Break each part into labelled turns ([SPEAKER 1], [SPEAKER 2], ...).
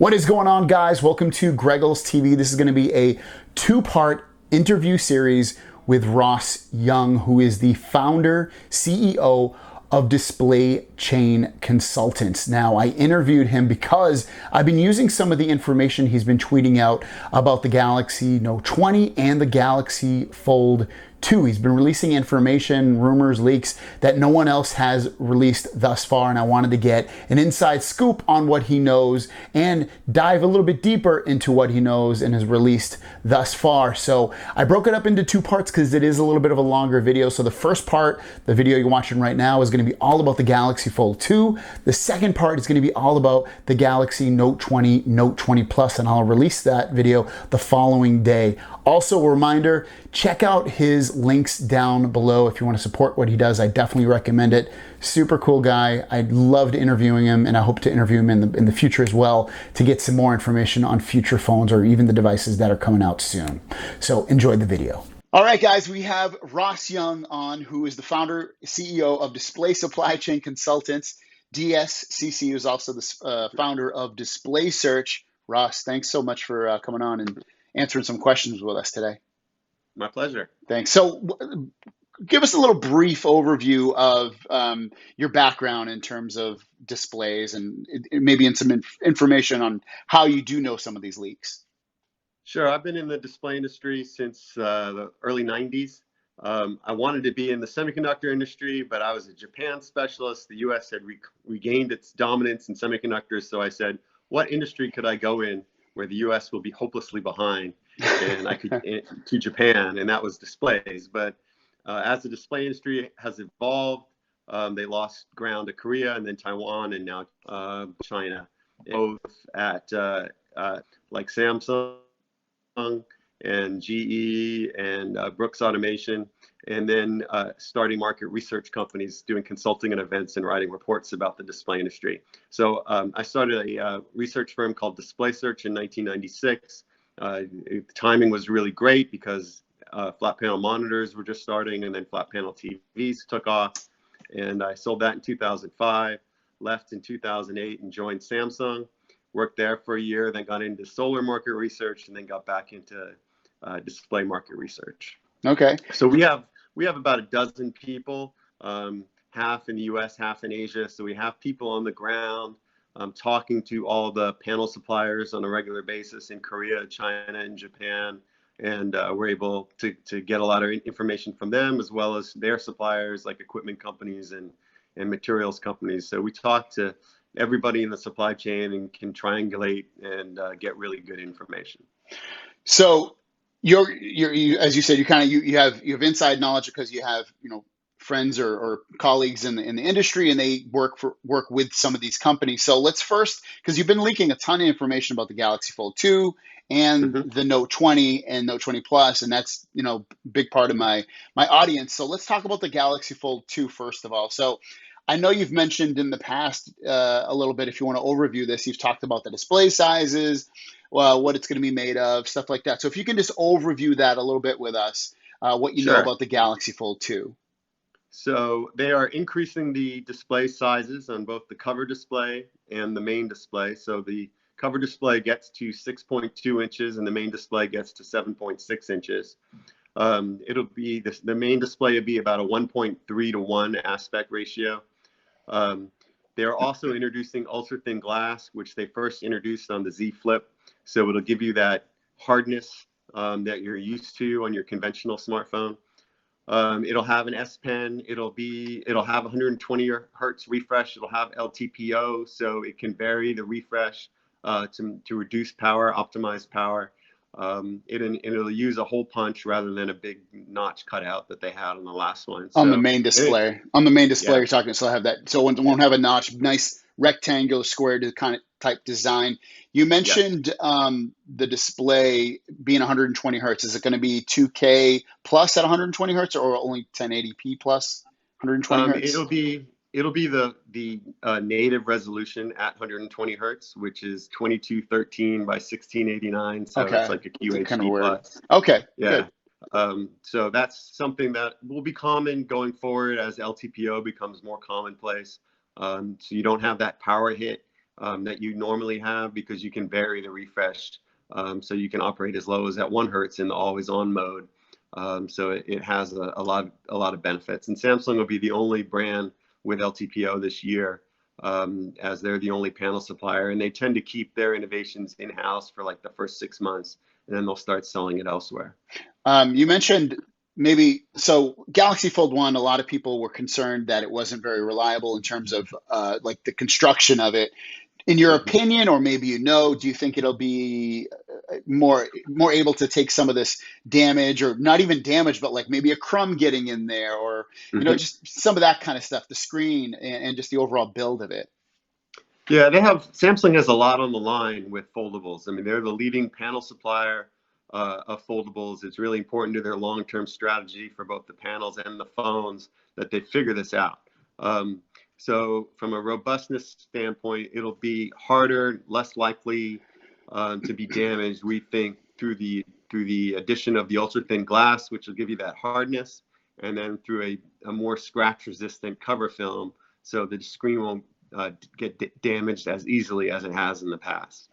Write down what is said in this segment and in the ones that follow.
[SPEAKER 1] What is going on, guys? Welcome to Greggles TV. This is going to be a two-part interview series with Ross Young, who is the founder, CEO of Display Chain Consultants. Now, I interviewed him because I've been using some of the information he's been tweeting out about the Galaxy Note 20 and the Galaxy Fold 2. He's been releasing information, rumors, leaks that no one else has released thus far, and I wanted to get an inside scoop on what he knows and dive a little bit deeper into what he knows and has released thus far. So I broke it up into two parts because it is a little bit of a longer video. So the first part, the video you're watching right now, is going to be all about the Galaxy Fold 2. The second part is going to be all about the Galaxy Note 20, Note 20 Plus, and I'll release that video the following day. Also, a reminder, check out his links down below if you want to support what he does. I definitely recommend it. Super cool guy. I loved interviewing him, and I hope to interview him in the future as well to get some more information on future phones or even the devices that are coming out soon. So enjoy the video. All right, guys, we have Ross Young on, who is the founder, CEO of Display Supply Chain Consultants. DSCC is also the founder of Display Search. Ross, thanks so much for coming on and answering some questions with us today.
[SPEAKER 2] My pleasure.
[SPEAKER 1] Thanks. So give us a little brief overview of your background in terms of displays and maybe in some information on how you do know some of these leaks.
[SPEAKER 2] Sure. I've been in the display industry since the early 90s. I wanted to be in the semiconductor industry, but I was a Japan specialist. The U.S. had regained its dominance in semiconductors. So I said, what industry could I go in where the U.S. will be hopelessly behind? And I could to Japan, and that was displays. But as the display industry has evolved, they lost ground to Korea and then Taiwan and now China, both at like Samsung and GE and Brooks Automation, and then starting market research companies doing consulting and events and writing reports about the display industry. So I started a research firm called Display Search in 1996. The timing was really great because flat panel monitors were just starting, and then flat panel TVs took off. And I sold that in 2005, left in 2008 and joined Samsung, worked there for a year, then got into solar market research, and then got back into display market research.
[SPEAKER 1] Okay.
[SPEAKER 2] So we have about a dozen people, half in the US, half in Asia. So we have people on the ground talking to all the panel suppliers on a regular basis in Korea, China, and Japan. And we're able to get a lot of information from them, as well as their suppliers like equipment companies and materials companies. So we talk to everybody in the supply chain and can triangulate and get really good information.
[SPEAKER 1] So you as you said, you have inside knowledge because you have friends or colleagues in the industry, and they work with some of these companies. So let's first, because you've been leaking a ton of information about the Galaxy Fold 2 and the Note 20 and Note 20 Plus, and that's big part of my audience. So let's talk about the Galaxy Fold 2 first of all. So I know you've mentioned in the past a little bit, if you want to overview this, you've talked about the display sizes, what it's going to be made of, stuff like that. So if you can just overview that a little bit with us, what you know about the Galaxy Fold 2.
[SPEAKER 2] So they are increasing the display sizes on both the cover display and the main display. So the cover display gets to 6.2 inches and the main display gets to 7.6 inches. It'll be the main display will be about a 1.3 to 1 aspect ratio. They're also introducing ultra thin glass, which they first introduced on the Z Flip. So it'll give you that hardness that you're used to on your conventional smartphone. It'll have an S Pen. It'll have 120 hertz refresh. It'll have LTPO, so it can vary the refresh to reduce power, optimize power. It'll use a hole punch rather than a big notch cutout that they had on the last one.
[SPEAKER 1] So, on the main display. Yeah. You're talking, so have that. So it won't have a notch. Nice rectangular, square kind of type design. You mentioned the display being 120 hertz. Is it going to be 2K plus at 120 hertz, or only 1080p plus 120 hertz?
[SPEAKER 2] It'll be the native resolution at 120 hertz, which is 2213 by 1689. So it's like a QHD
[SPEAKER 1] kind of weird.
[SPEAKER 2] plus.
[SPEAKER 1] Okay.
[SPEAKER 2] Yeah.
[SPEAKER 1] Good.
[SPEAKER 2] So that's something that will be common going forward as LTPO becomes more commonplace. So you don't have that power hit that you normally have, because you can vary the refresh. So you can operate as low as at 1 hertz in the always on mode. So it has a lot of benefits. And Samsung will be the only brand with LTPO this year, as they're the only panel supplier, and they tend to keep their innovations in-house for like the first 6 months, and then they'll start selling it elsewhere.
[SPEAKER 1] You mentioned so Galaxy Fold 1, a lot of people were concerned that it wasn't very reliable in terms of like the construction of it. In your
[SPEAKER 2] Mhm.
[SPEAKER 1] opinion, or maybe do you think it'll be more able to take some of this damage, or not even damage, but like maybe a crumb getting in there, or
[SPEAKER 2] Mhm.
[SPEAKER 1] just some of that kind of stuff, the screen and just the overall build of it?
[SPEAKER 2] Yeah, Samsung has a lot on the line with foldables. I mean, they're the leading panel supplier of foldables. It's really important to their long-term strategy for both the panels and the phones that they figure this out. Um, so from a robustness standpoint, it'll be harder, less likely to be damaged, we think, through the addition of the ultra-thin glass, which will give you that hardness, and then through a more scratch-resistant cover film, so the screen won't get damaged as easily as it has in the past.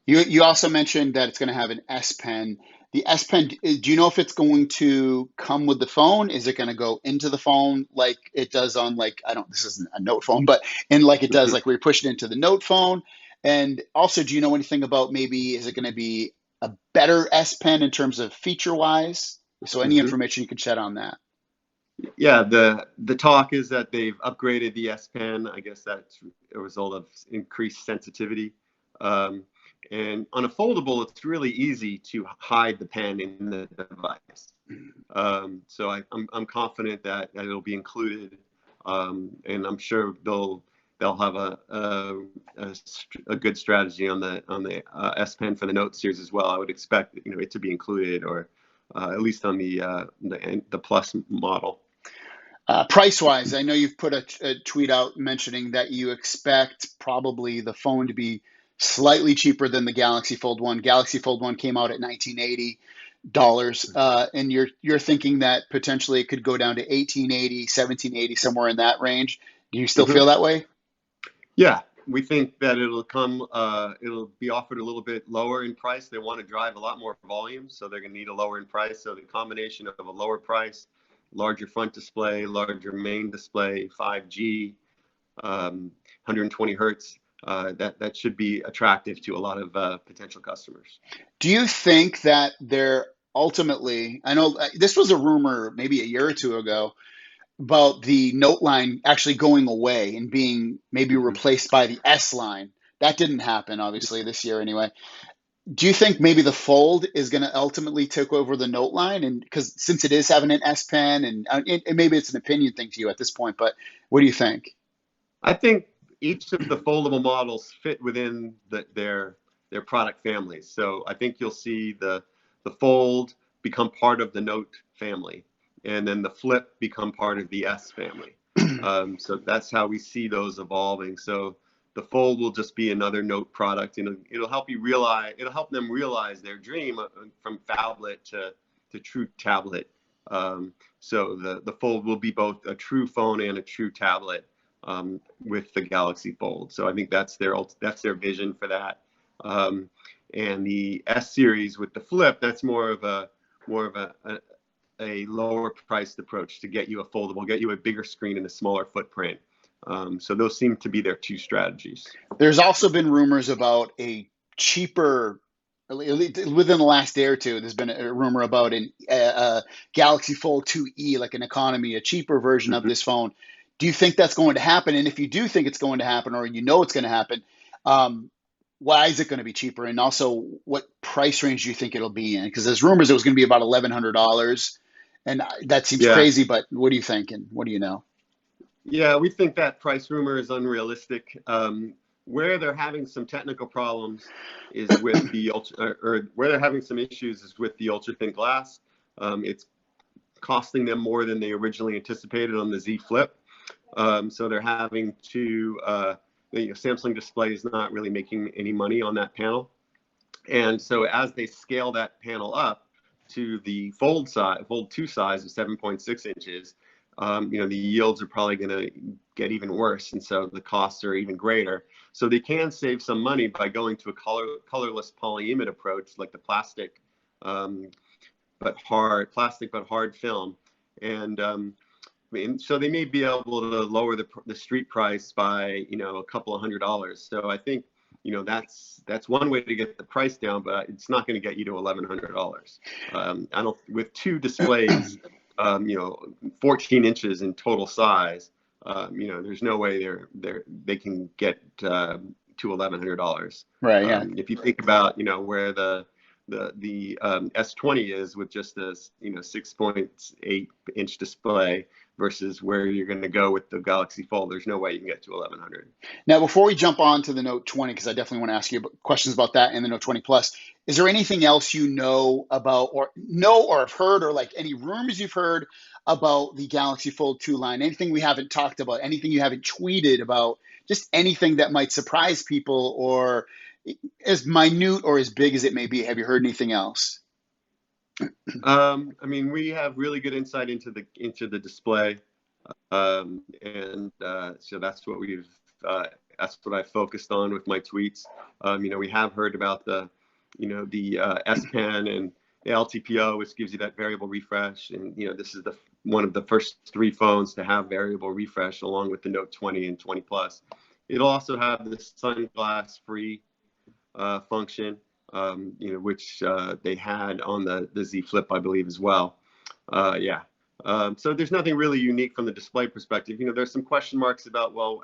[SPEAKER 1] You also mentioned that it's going to have an S Pen. The S Pen, do you know if it's going to come with the phone? Is it going to go into the phone like it does on, like, I don't, this isn't a Note phone, but in like it does,
[SPEAKER 2] Mhm.
[SPEAKER 1] like where you push it into the Note phone? And also, do you know anything about, maybe is it going to be a better S Pen in terms of feature wise? So any
[SPEAKER 2] Mhm.
[SPEAKER 1] information you can shed on that.
[SPEAKER 2] Yeah, the talk is that they've upgraded the S Pen. I guess that's a result of increased sensitivity. Um, and on a foldable, it's really easy to hide the pen in the device. So I'm confident that it'll be included, and I'm sure they'll have a good strategy on the S Pen for the Note series as well. I would expect it to be included, or at least on the Plus model.
[SPEAKER 1] Price wise, I know you've put a tweet out mentioning that you expect probably the phone to be slightly cheaper than the Galaxy Fold 1. Galaxy Fold 1 came out at $1980, and you're thinking that potentially it could go down to 1880, 1780, somewhere in that range. Do you still
[SPEAKER 2] Mhm.
[SPEAKER 1] feel that way?
[SPEAKER 2] Yeah, we think that it'll be offered a little bit lower in price. They want to drive a lot more volume, so they're going to need a lower in price. So the combination of a lower price, larger front display, larger main display, 5G, 120 hertz, that should be attractive to a lot of potential customers.
[SPEAKER 1] Do you think that they're ultimately, I know this was a rumor maybe a year or two ago, about the Note line actually going away and being maybe
[SPEAKER 2] Mhm.
[SPEAKER 1] replaced by the S line. That didn't happen, obviously, this year anyway. Do you think maybe the Fold is going to ultimately take over the Note line? And because since it is having an S Pen, and maybe it's an opinion thing to you at this point, but what do you think?
[SPEAKER 2] I think each of the foldable models fit within their product families. So I think you'll see the Fold become part of the Note family, and then the Flip become part of the S family. So that's how we see those evolving. So the Fold will just be another Note product, and it'll help them realize their dream from phablet to true tablet. So the Fold will be both a true phone and a true tablet, with the Galaxy Fold. So I think that's their vision for that. Um, and the S series with the Flip, that's more of a lower priced approach to get you a foldable, get you a bigger screen and a smaller footprint. So those seem to be their two strategies.
[SPEAKER 1] There's also been rumors about a cheaper, within the last day or two, there's been a rumor about a Galaxy Fold 2e, like an economy, a cheaper version of
[SPEAKER 2] Mhm.
[SPEAKER 1] this phone. Do you think that's going to happen? And if you do think it's going to happen, or it's going to happen, um, why is it going to be cheaper? And also, what price range do you think it'll be in? Because there's rumors it was going to be about $1,100, and that seems
[SPEAKER 2] Yeah,
[SPEAKER 1] crazy. But what do you think? And what do you know?
[SPEAKER 2] Yeah, we think that price rumor is unrealistic. Where they're having some technical problems is with the ultra, or where they're having some issues is with the ultra thin glass. It's costing them more than they originally anticipated on the Z Flip. So they're having to, Samsung Display is not really making any money on that panel. And so as they scale that panel up to the Fold 2 size of 7.6 inches, the yields are probably going to get even worse, and so the costs are even greater. So they can save some money by going to a colorless polyimide approach, like the plastic but hard film, and so they may be able to lower the street price by a couple of $100. So I think that's one way to get the price down, but it's not going to get you to $1,100. I don't, with two displays, 14 inches in total size, there's no way they can get to $1,100.
[SPEAKER 1] Right. Yeah.
[SPEAKER 2] If you think about where the S20 is with just a 6.8 inch display versus where you're going to go with the Galaxy Fold, there's no way you can get to 1,100.
[SPEAKER 1] Now, before we jump on to the Note 20, because I definitely want to ask you questions about that and the Note 20 Plus, is there anything else you know about, or have heard, or like any rumors you've heard about the Galaxy Fold 2 line? Anything we haven't talked about? Anything you haven't tweeted about? Just anything that might surprise people, or as minute or as big as it may be. Have you heard anything else?
[SPEAKER 2] I mean, we have really good insight into the display, and so that's what I focused on with my tweets. We have heard about the S Pen and the LTPO, which gives you that variable refresh, and this is one of the first 3 phones to have variable refresh, along with the Note 20 and 20 Plus. It'll also have the sunglass free function, which they had on the Z Flip, I believe, as well. So there's nothing really unique from the display perspective. There's some question marks about, well,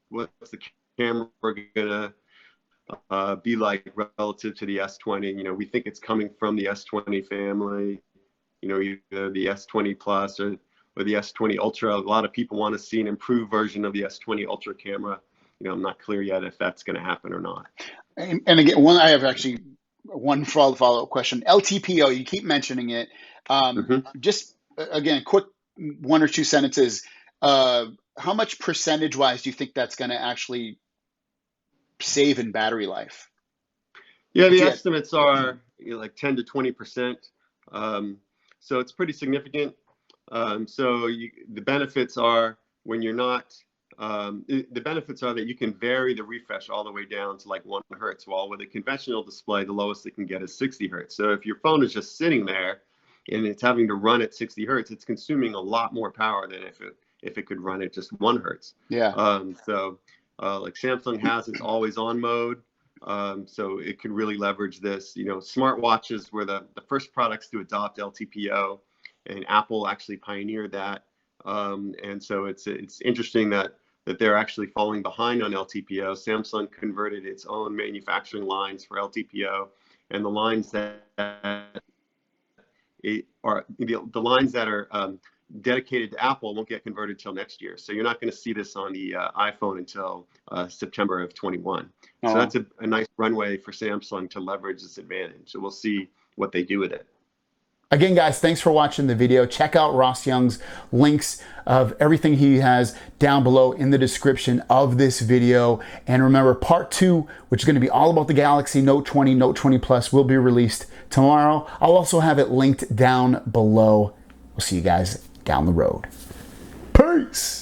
[SPEAKER 2] what's the camera gonna be like relative to the S20? We think it's coming from the S20 family, either the S20 Plus or the S20 Ultra. A lot of people want to see an improved version of the S20 Ultra camera. I'm not clear yet if that's going to happen or not.
[SPEAKER 1] And again, I have actually one follow-up question. LTPO, you keep mentioning it. Just again, quick 1 or 2 sentences. How much percentage-wise do you think that's going to actually save in battery life?
[SPEAKER 2] Yeah, the estimates are like 10 to 20%. So it's pretty significant. The benefits are when you're not. The benefits are that you can vary the refresh all the way down to like 1 hertz, while with a conventional display, the lowest it can get is 60 hertz. So if your phone is just sitting there and it's having to run at 60 hertz, it's consuming a lot more power than if it could run at just 1 hertz.
[SPEAKER 1] Yeah.
[SPEAKER 2] Like Samsung has its always on mode. So it could really leverage this. Smartwatches were the first products to adopt LTPO, and Apple actually pioneered that. And so it's interesting that they're actually falling behind on LTPO. Samsung converted its own manufacturing lines for LTPO, and the lines that are dedicated to Apple won't get converted till next year. So you're not going to see this on the iPhone until September of 21. So that's a nice runway for Samsung to leverage this advantage. So we'll see what they do with it.
[SPEAKER 1] Again, guys, thanks for watching the video. Check out Ross Young's links of everything he has down below in the description of this video. And remember, part 2, which is going to be all about the Galaxy Note 20, Note 20 Plus, will be released tomorrow. I'll also have it linked down below. We'll see you guys down the road. Peace!